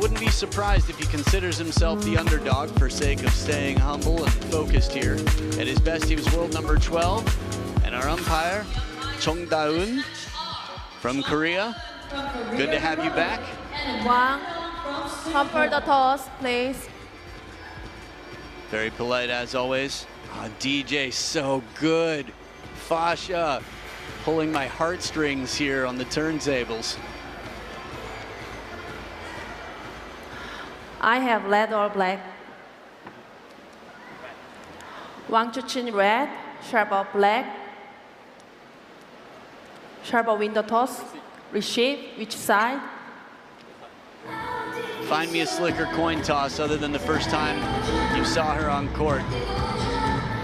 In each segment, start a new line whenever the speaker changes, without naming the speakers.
wouldn't be surprised if he considers himself the underdog for sake of staying humble and focused here. At his best, he was world number 12. And our umpire, Chung Da-eun from Korea. Good to have you back.
Wang, come for the toss, please.
Very polite as always. Oh, DJ, so good. Fasha, pulling my heartstrings here on the turntables.
I have red or black. Wang CHUQIN red, Sharper black. Sharper window toss. Receive, which side?
Find me a slicker coin toss other than the first time you saw her on court.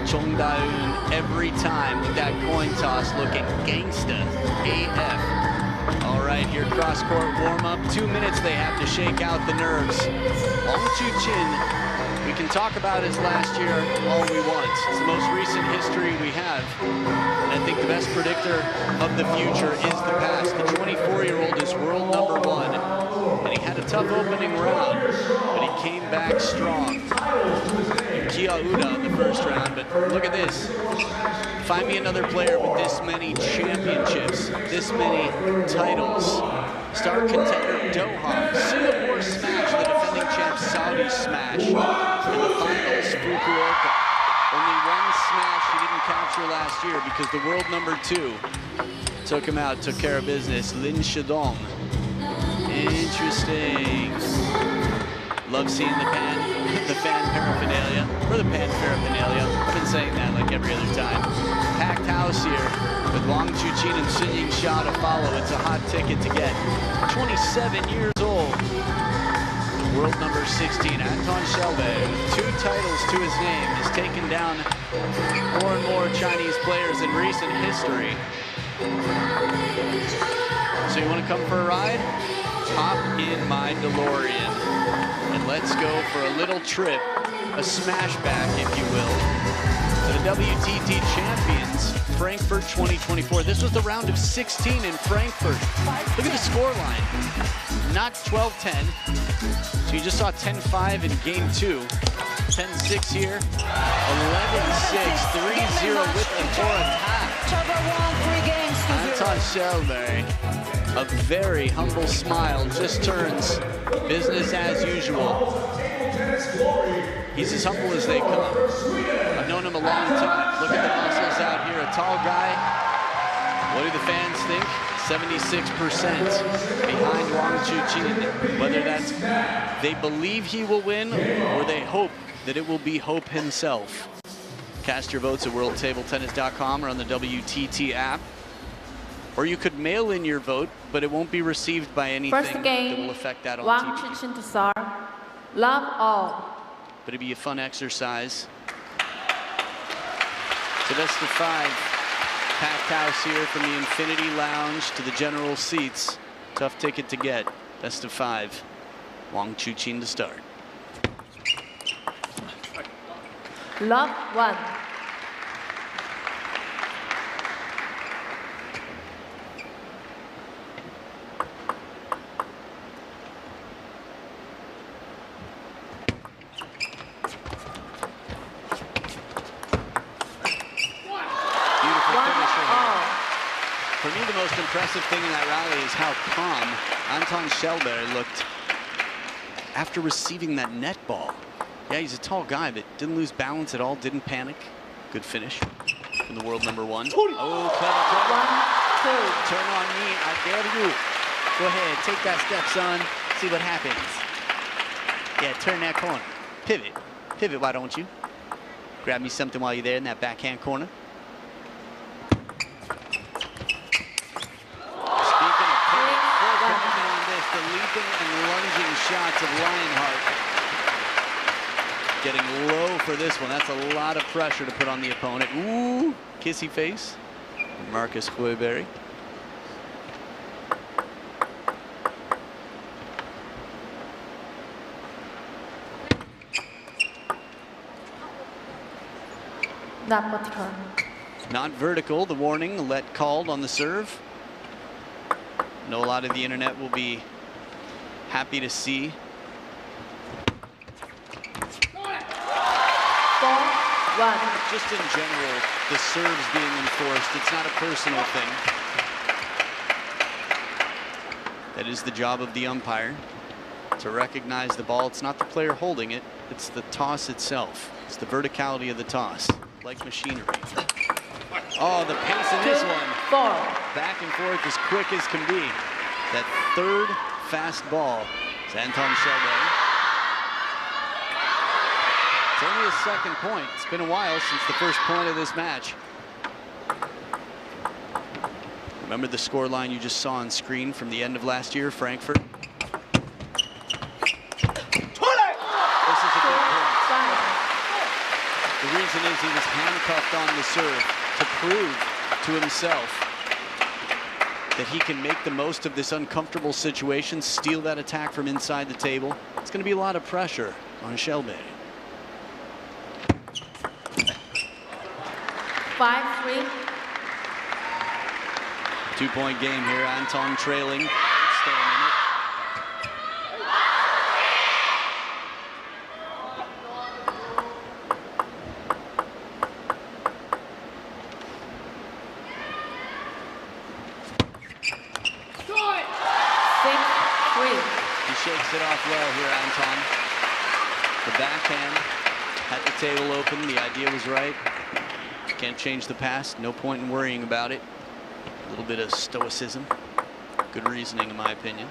Chung Da-eun every time with that coin toss looking gangsta AF. All right, here cross-court warm-up. 2 minutes they have to shake out the nerves. Wang CHUQIN, we can talk about his last year all we want. It's the most recent history we have. And I think the best predictor of the future is the past. The 24-year-old is world number 1. And he had a tough opening round, but he came back strong. Kia Uda in the first round, but look at this. Find me another player with this many championships, this many titles. Star contender Doha, Singapore smash, the defending champ Saudi smash, and the finals Fukuoka. Only one smash he didn't capture last year because the world number 2 took him out, took care of business. Lin Shidong. Interesting. Love seeing the fan paraphernalia, or the pan paraphernalia. I've been saying that like every other time. Packed house here with Wang CHUQIN and Sun Ying-sha to follow. It's a hot ticket to get. 27 years old. World number 16, Anton Shelby, with 2 titles to his name, has taken down more and more Chinese players in recent history. So you want to come for a ride? Hop in my DeLorean and let's go for a little trip, a smashback, if you will, to the WTT Champions, Frankfurt 2024. This was the round of 16 in Frankfurt. Look at the score line. Not 12-10. So you just saw 10-5 in game 2. 10-6 here. 11-6, 3-0 with the fourth half. Anton Shelby. A very humble smile, just turns business as usual. He's as humble as they come. I've known him a long time. Look at the muscles out here, a tall guy. What do the fans think? 76% behind Wang CHUQIN. Whether that's they believe he will win or they hope that it will be Hope himself. Cast your votes at worldtabletennis.com or on the WTT app. Or you could mail in your vote, but it won't be received by anything that will affect that on
Wang
TV.
CHUQIN to start. Love all.
But it'd be a fun exercise. So best of 5. Packed house here from the Infinity Lounge to the general seats. Tough ticket to get. Best of 5. Wang CHUQIN to start.
Love 1.
For me, the most impressive thing in that rally is how calm Anton Shelby looked after receiving that net ball. Yeah, he's a tall guy, but didn't lose balance at all, didn't panic. Good finish from the world number 1. Oh, clever.
1, 2.
Turn on me, I dare you. Go ahead, take that step, son. See what happens. Yeah, turn that corner. Pivot. Pivot, why don't you? Grab me something while you're there in that backhand corner. The leaping and lunging shots of Lionheart. Getting low for this one. That's a lot of pressure to put on the opponent. Ooh, kissy face. Marcus Hoiberg.
Not vertical.
Not vertical. The warning, let called on the serve. I know a lot of the internet will be happy to see
1.
Just in general, the serves being enforced, it's not a personal thing. That is the job of the umpire, to recognize the ball. It's not the player holding it, it's the toss itself. It's the verticality of the toss, like machinery. Oh, the pace in this one.
4.
Back and forth as quick as can be. That third fast ball is Anton Shelby. It's only his second point. It's been a while since the first point of this match. Remember the score line you just saw on screen from the end of last year, Frankfurt? This is a good point. The reason is he was handcuffed on the serve to prove to himself that he can make the most of this uncomfortable situation, steal that attack from inside the table. It's going to be a lot of pressure on Shelby.
5-3.
2-point game here. Anton trailing. Stay a minute. He shakes it off well here, Anton. The backhand had the table open. The idea was right. Can't change the past. No point in worrying about it. A little bit of stoicism. Good reasoning, in my opinion.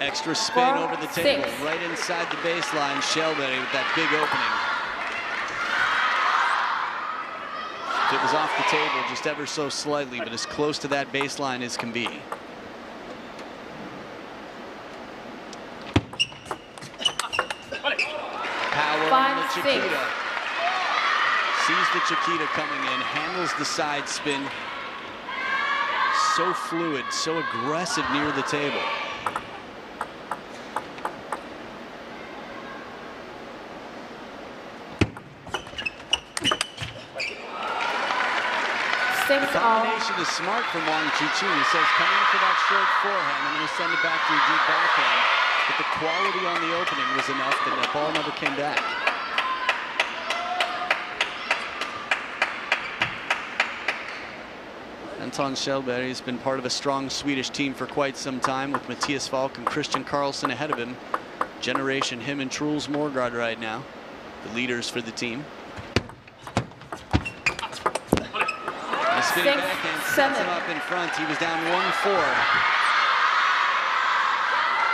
Extra spin over the table, right inside the baseline. Shelby with that big opening. It was off the table just ever so slightly, but as close to that baseline as can be. Power on the Chiquita. Sees the Chiquita coming in, handles the side spin. So fluid, so aggressive near the table. The combination is smart from WANG. He says, come in for that short forehand. I'm going to send it back to a deep backhand. But the quality on the opening was enough that the ball never came back. Anton Shelby has been part of a strong Swedish team for quite some time, with Matthias Falk and Christian Karlsson ahead of him. Generation him and Truls Morgard right now, the leaders for the team. Spinning backhand sets him up in front. He was down 1-4.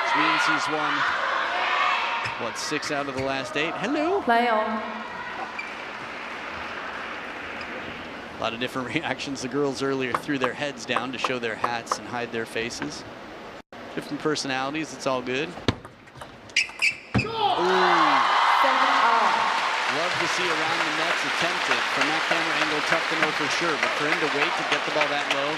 Which means he's won, what, 6 out of the last 8? Hello.
Play on.
A lot of different reactions. The girls earlier threw their heads down to show their hats and hide their faces. Different personalities. It's all good. Ooh. Love to see around the nets attempted. From that camera angle, tough to know for sure, but for him to wait to get the ball that low,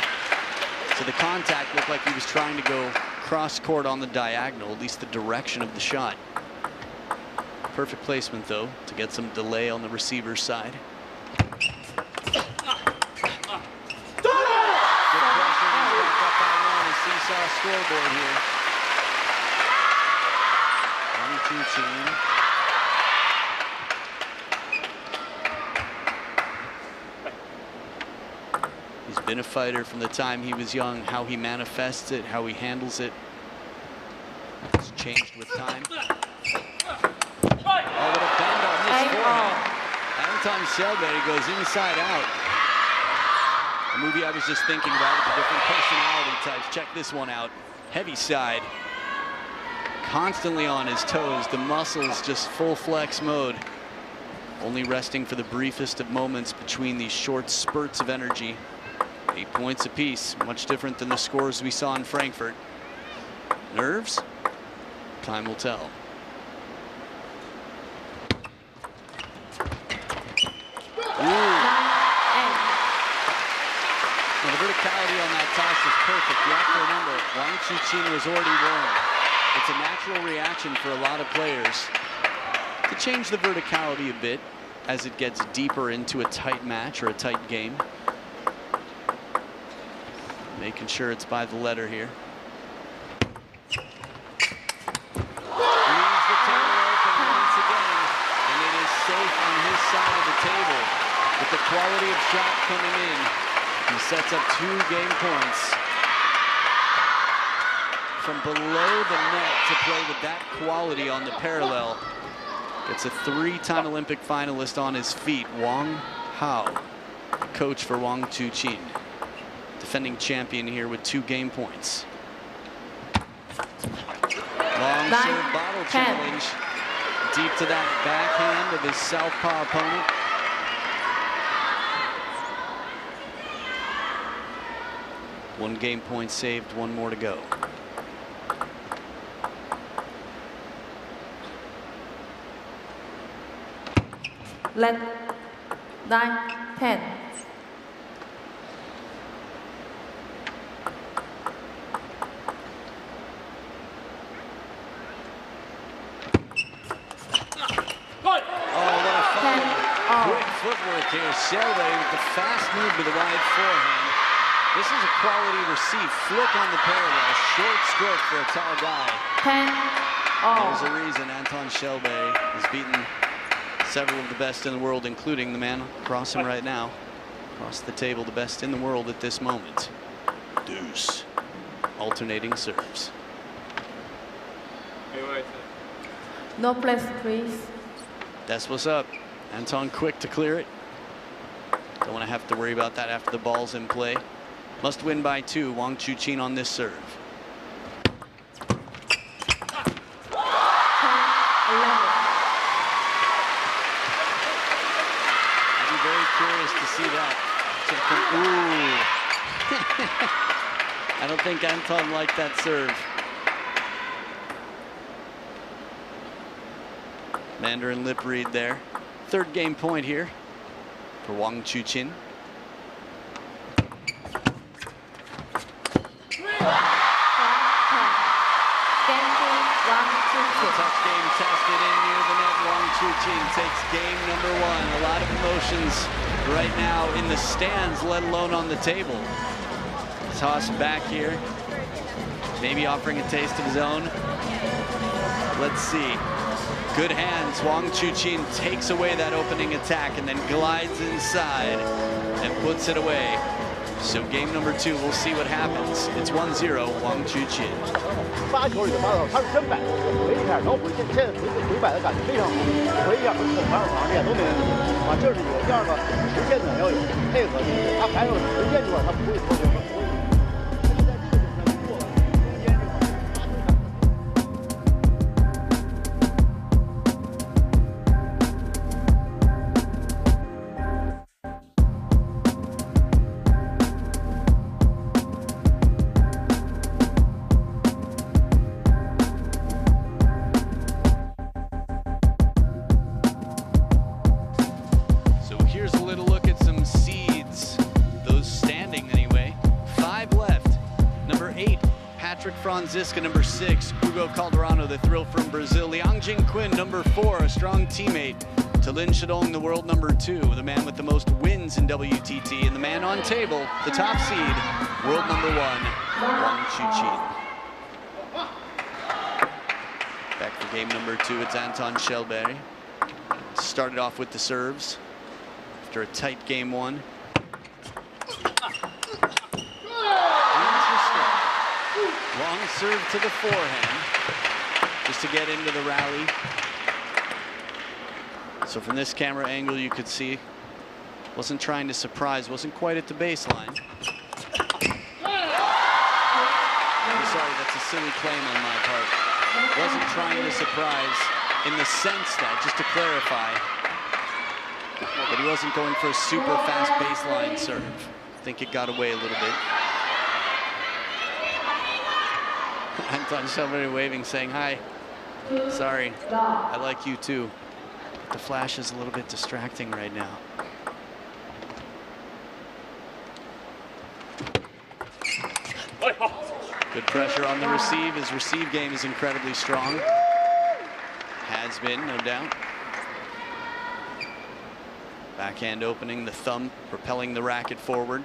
so the contact looked like he was trying to go cross court on the diagonal, at least the direction of the shot. Perfect placement though, to get some delay on the receiver's side. Good pressure, he's back up by 1, a seesaw scoreboard here. CHUQIN. He's been a fighter from the time he was young. How he manifests it, how he handles it, it's changed with time. Oh, what a bend on this forehand. Anton Shelby goes inside out. A movie I was just thinking about with the different personality types. Check this one out. Heavy side. Constantly on his toes. The muscles just full flex mode. Only resting for the briefest of moments between these short spurts of energy. 8 points apiece, much different than the scores we saw in Frankfurt. Nerves? Time will tell. Now, the verticality on that toss is perfect. You have to remember, WANG CHUQIN was already wrong. It's a natural reaction for a lot of players to change the verticality a bit as it gets deeper into a tight match or a tight game. Making sure it's by the letter here. quality of shot coming in. He sets up 2 game points. From below the net to play with that quality on the parallel. Gets a 3-time Olympic finalist on his feet. Wang Hao, coach for Wang CHUQIN. Defending champion here with 2 game points. Long serve bottle challenge. Deep to that backhand of his southpaw opponent. One game point saved, 1 more to go.
Let 9, 10.
Quick footwork here. Shelby with the fast move to the wide forehand. This is a quality receive. Flick on the parallel. Short stroke for a tall guy.
10.
There's a reason Anton Shelby has beaten several of the best in the world, including the man across him right now. Across the table, the best in the world at this moment. Deuce. Alternating serves.
No place, please.
That's what's up. Anton quick to clear it. Don't want to have to worry about that after the ball's in play. Must win by 2. Wang CHUQIN on this serve. I'd be very curious to see that. Ooh. I don't think Anton liked that serve. Mandarin lip read there. 3rd game point here for Wang CHUQIN. Tough game tested in near the net. Wang CHUQIN takes game number 1. A lot of emotions right now in the stands, let alone on the table. Toss back here. Maybe offering a taste of his own. Let's see. Good hands. Wang CHUQIN takes away that opening attack and then glides inside and puts it away. So game number 2, we'll see what happens. It's 1-0, Wang CHUQIN.
发球里头发到他是真摆，回一下，然后回现在回摆的感觉非常好，回一下和反手长练都没问题啊，这是有。第二个实现呢要有配合，他还有实现这块他不会脱球。
Francisca, number 6, Hugo Calderano, the thrill from Brazil. Liang Jingquin, number 4, a strong teammate to Lin Shidong, the world number 2, the man with the most wins in WTT, and the man on table, the top seed, world number 1, Wang CHUQIN. Back for game number 2, it's Anton Shelby. Started off with the serves after a tight game 1. Long serve to the forehand, just to get into the rally. So from this camera angle, you could see, wasn't trying to surprise, wasn't quite at the baseline. I'm sorry, that's a silly claim on my part. Wasn't trying to surprise in the sense that, just to clarify, but he wasn't going for a super fast baseline serve. I think it got away a little bit. Anton Shelby waving, saying hi. Sorry, I like you too. But the flash is a little bit distracting right now. Good pressure on the receive. His receive game is incredibly strong. Has been, no doubt. Backhand opening, the thumb propelling the racket forward.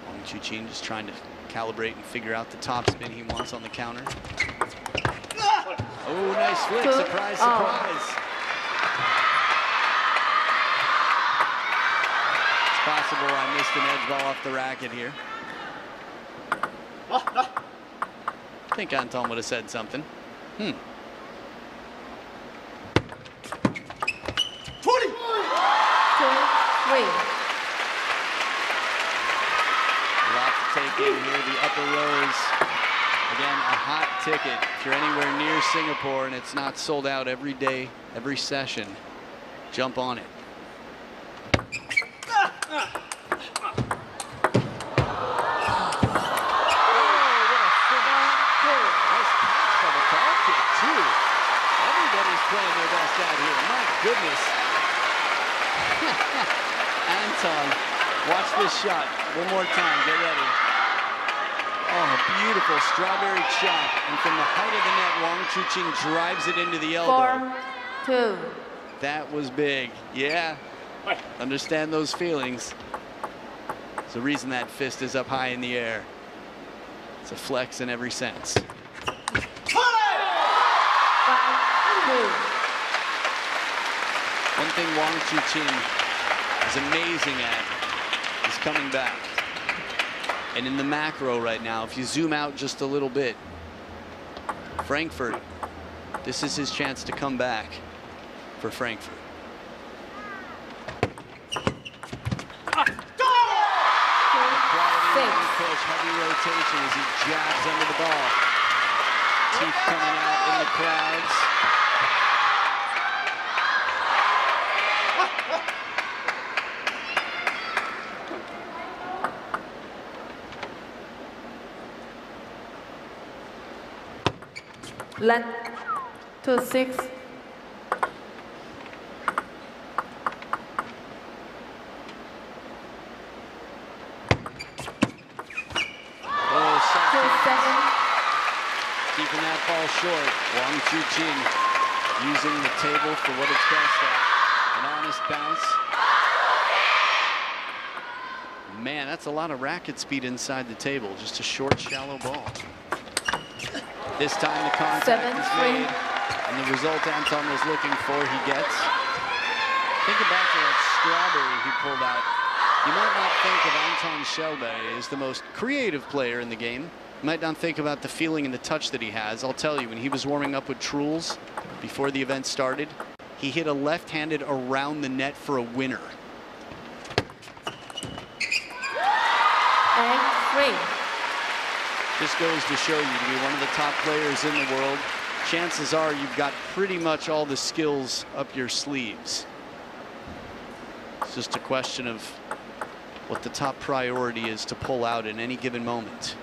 Wang CHUQIN just trying to calibrate and figure out the top spin he wants on the counter. Oh, nice flick. Surprise, surprise. possible I missed an edge ball off the racket here. I think Anton would have said something.
20.
A lot to take in here, the upper rows. Again, a hot ticket. If you're anywhere near Singapore and it's not sold out every day, every session, jump on it. Playing their best out here. My goodness. Anton, watch this shot one more time. Get ready. Oh, a beautiful strawberry chop. And from the height of the net, Wang CHUQIN drives it into the elbow.
4-2.
That was big. Yeah. Understand those feelings. It's the reason that fist is up high in the air. It's a flex in every sense. One thing Wang CHUQIN is amazing at is coming back. And in the macro right now, if you zoom out just a little bit, Frankfurt, this is his chance to come back for Frankfurt. Push, heavy rotation as he jabs under the ball. Teeth coming out in the crowds.
Length 2-6.
Keeping that ball short. Wang CHUQIN using the table for what it's best at. An honest bounce. Man, that's a lot of racket speed inside the table. Just a short, shallow ball. This time the contact is made. And the result Anton was looking for, he gets. Think back to that strawberry he pulled out. You might not think of Anton Kjellberg as the most creative player in the game. You might not think about the feeling and the touch that he has. I'll tell you, when he was warming up with Truls before the event started, he hit a left-handed around the net for a winner.
And 3.
This goes to show you, to be one of the top players in the world, chances are you've got pretty much all the skills up your sleeves. It's just a question of what the top priority is to pull out in any given moment.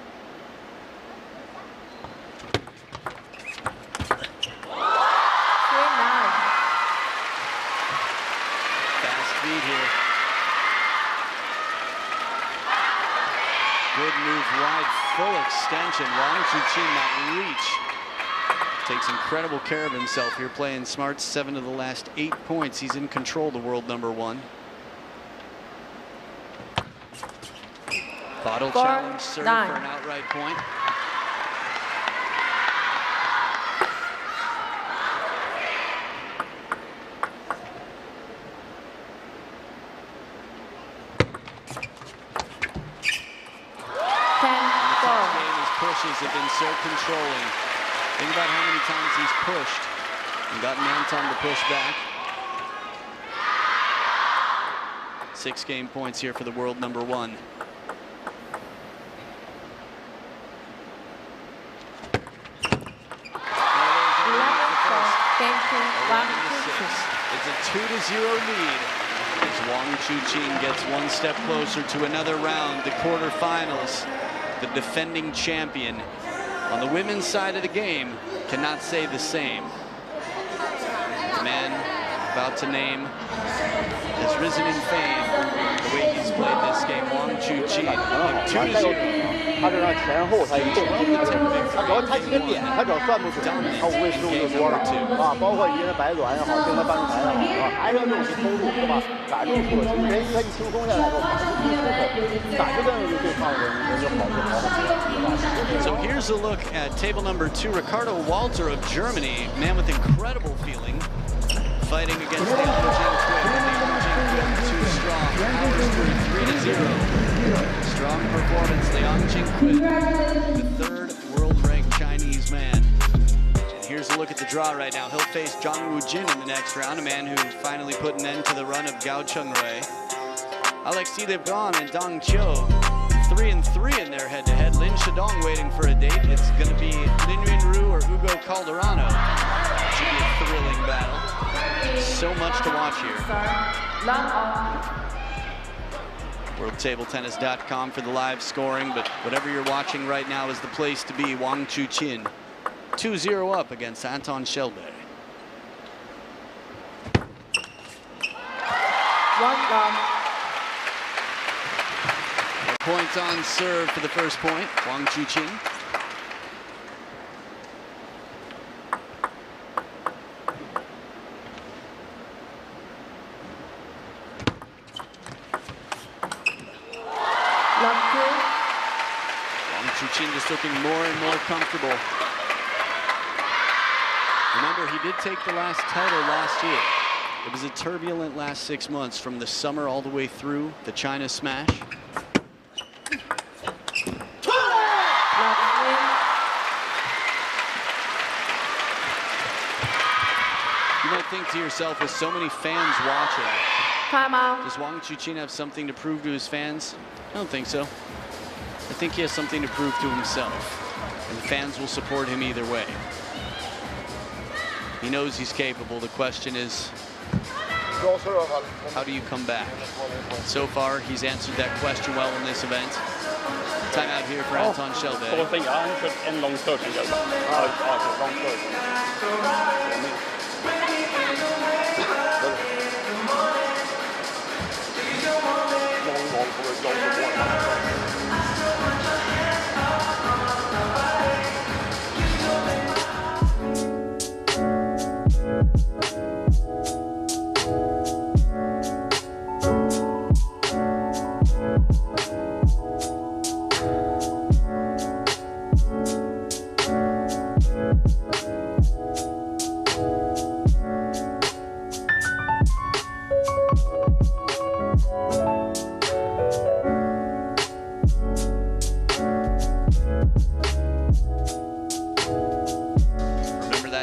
Fast feed here. Good move wide, full extension. Wang CHUQIN, that reach. Takes incredible care of himself here, playing smart. 7 of the last 8 points. He's in control, the world #1. Bottle challenge serve for an outright point. Pushes have been so controlling. Think about how many times he's pushed and gotten Anton to push back. 6 game points here for the world #1. It's a 2-0 lead as Wang CHUQIN gets one step closer to another round, the quarterfinals. The defending champion on the women's side of the game cannot say the same. The man about to name has risen in fame the way he's played this game. Wang CHUQIN, 2-0.
他这让前后他一动，他主要他几个点，他只要算不准，他无谓失误就多了啊，包括一人白短也好，盯他半路台也好，还是要这种去偷渡，是吧？感受出了，其实人他一轻松下来之后，反正一出口，感觉跟就对抗人就好很多。
So here's a look at table #2, Ricardo Walter of Germany, man with incredible feeling, fighting against the Eugene Quinn. strong. Powers through 3-0. Strong performance, Liang Qingqin, the third world-ranked Chinese man. And here's a look at the draw right now. He'll face Zhang Wujin in the next round, a man who finally put an end to the run of Gao Chengwei. Alexis Lebrun and Dong Qiu, 3-3 in their head-to-head. Lin Shidong waiting for a date. It's going to be Lin Yunru or Hugo Calderano. Should be a thrilling battle. So much to watch here. WorldTableTennis.com for the live scoring, but whatever you're watching right now is the place to be. Wang CHUQIN 2-0 up against Anton Kallberg. A point on serve for the first point, Wang CHUQIN. CHUQIN just looking more and more comfortable. Remember, he did take the last title last year. It was a turbulent last 6 months, from the summer all the way through the China smash. You might think to yourself, with so many fans watching, does Wang CHUQIN have something to prove to his fans? I don't think so. I think he has something to prove to himself, and the fans will support him either way. He knows he's capable. The question is, how do you come back? So far, he's answered that question well in this event. Timeout here for Anton Kallberg.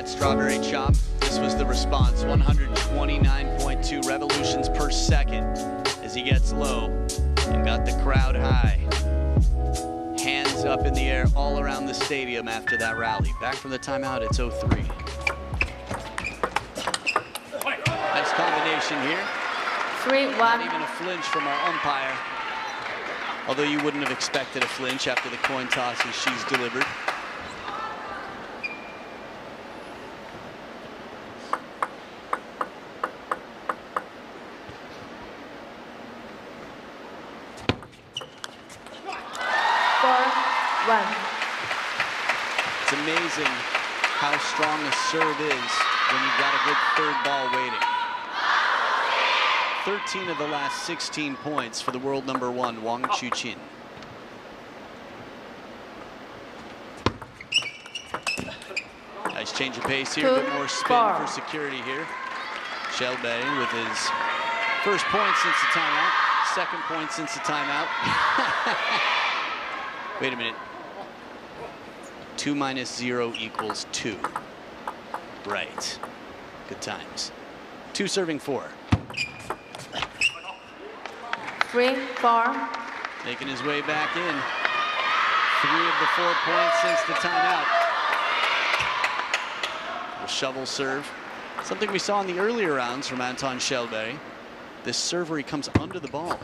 Strawberry chop. This was the response, 129.2 revolutions per second as he gets low and got the crowd high. Hands up in the air all around the stadium after that rally. Back from the timeout, it's 0-3. Nice combination here.
3-1.
Not even a flinch from our umpire. Although you wouldn't have expected a flinch after the coin tosses she's delivered. It's amazing how strong a serve is when you've got a good third ball waiting. 13 of the last 16 points for the world number 1, Wang CHUQIN. Nice change of pace here, a bit more spin for security here. Kallberg with his first point since the timeout, second point since the timeout. Wait a minute. 2 minus 0 equals 2. Right. Good times. 2 serving 4.
3-4.
Making his way back in. 3 of the 4 points since the timeout. A shovel serve. Something we saw in the earlier rounds from Anton Kallberg. This serve where he comes under the ball.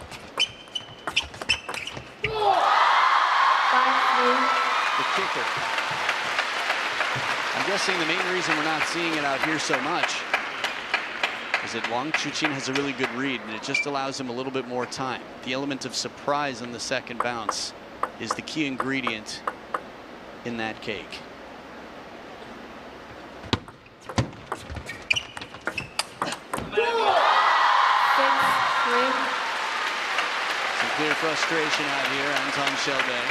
The kicker. I'm guessing the main reason we're not seeing it out here so much is that Wang CHUQIN has a really good read, and it just allows him a little bit more time. The element of surprise on the second bounce is the key ingredient in that cake. Some clear frustration out here, Anton Kallberg.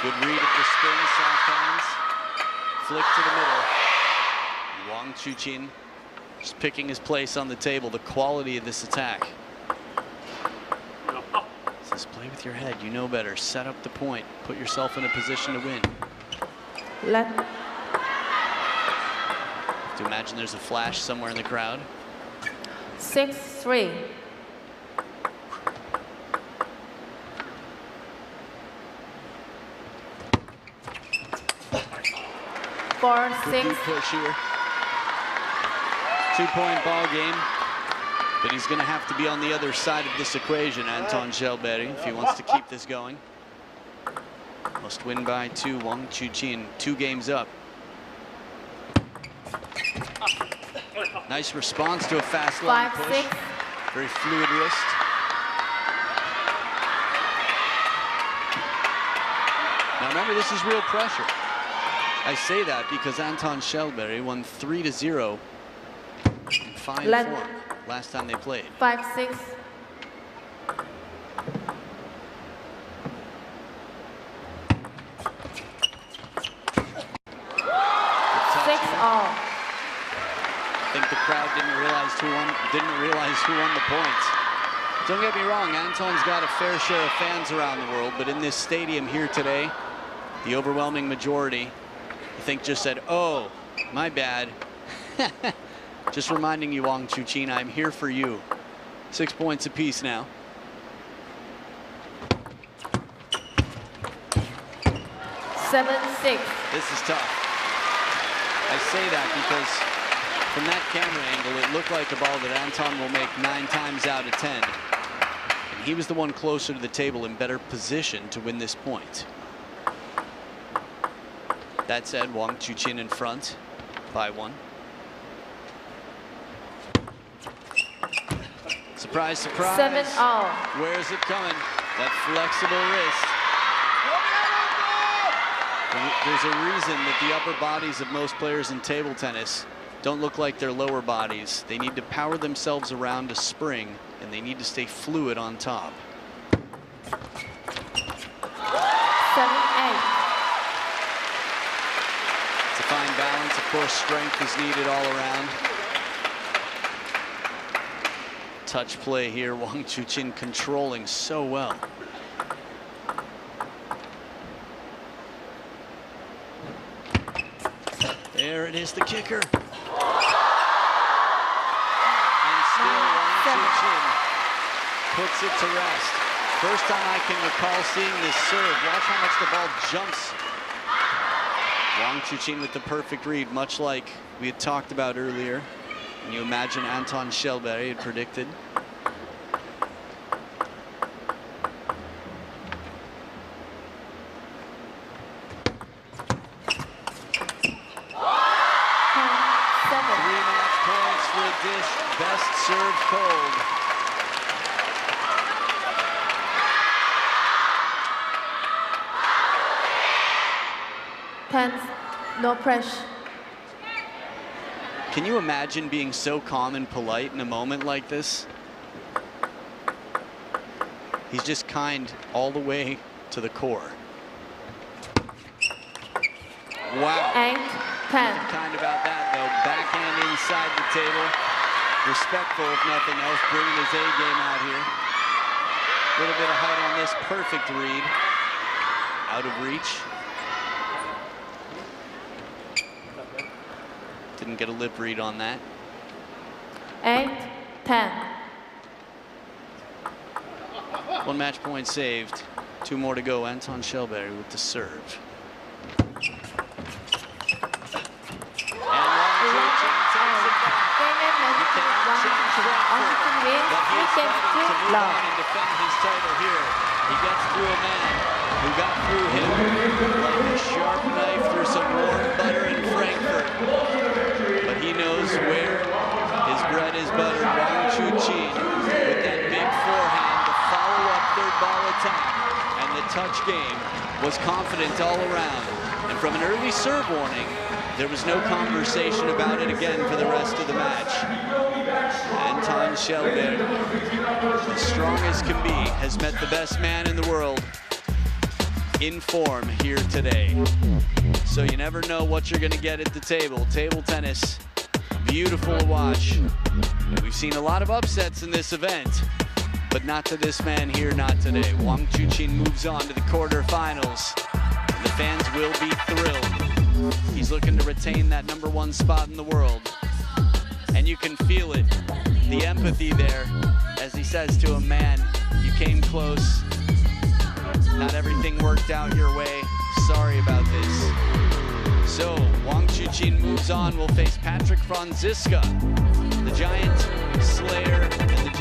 Good read of the spin, soft hands. Flick to the middle. Wang CHUQIN just picking his place on the table. The quality of this attack Just play with your head. You know better. Set up the point. Put yourself in a position to win.
Left.
To imagine there's a flash somewhere in the crowd.
6-3. 4-6.
Good push here. 2-point ball game. But he's going to have to be on the other side of this equation, Anton Kallberg, if he wants to keep this going. Must win by 2. Wang CHUQIN 2 games up. Nice response to a fast long push.
5-6.
Very fluid wrist. Now remember, this is real pressure. I say that because Anton Kallberg won 3-0 in fine form last time they played.
5-6. 6-all.
I think the crowd didn't realize who won the points. Don't get me wrong, Anton's got a fair share of fans around the world, but in this stadium here today, the overwhelming majority, I think, just said, "Oh, my bad." Just reminding you, Wang CHUQIN, I'm here for you. 6 points apiece now.
7-6.
This is tough. I say that because from that camera angle, it looked like a ball that Anton will make 9 times out of 10. And he was the one closer to the table in better position to win this point. That said, Wang CHUQIN in front by 1. Surprise, surprise.
7-all.
Where's it coming? That flexible wrist. There's a reason that the upper bodies of most players in table tennis don't look like their lower bodies. They need to power themselves around a spring, and they need to stay fluid on top.
7-8.
It's a fine balance. Of course, strength is needed all around. Touch play here, Wang CHUQIN controlling so well. There it is, the kicker. And still Wang CHUQIN puts it to rest. First time I can recall seeing this serve. Watch how much the ball jumps. Wang CHUQIN with the perfect read, much like we had talked about earlier. Can you imagine Anton Kallberg had predicted? Best serve cold.
Tense, no pressure.
Can you imagine being so calm and polite in a moment like this? He's just kind all the way to the core. Wow.
8-10.
Kind about that, though. Backhand inside the table. Respectful, if nothing else, bringing his A game out here. A little bit of height on this. Perfect read. Out of reach. Didn't get a lip read on that.
8-10.
1 match point saved. 2 more to go. Anton Kallberg with the serve. And defend his title here. He gets through a man who got through him like a sharp knife through some warm butter in Frankfurt. But he knows where his bread is buttered. Wang CHUQIN with that big forehand, the follow-up third ball attack, and the touch game was confident all around. And from an early serve warning, there was no conversation about it again for the rest of the match. Anton Kallberg, as strong as can be, has met the best man in the world in form here today. So you never know what you're going to get at the table. Table tennis, beautiful to watch. We've seen a lot of upsets in this event, but not to this man here, not today. Wang CHUQIN moves on to the quarterfinals. The fans will be thrilled. He's looking to retain that #1 spot in the world. And you can feel it, the empathy there, as he says to him, man, you came close. Not everything worked out your way. Sorry about this. So, Wang CHUQIN moves on. Will face Patrick Franziska, the Giant Slayer, and the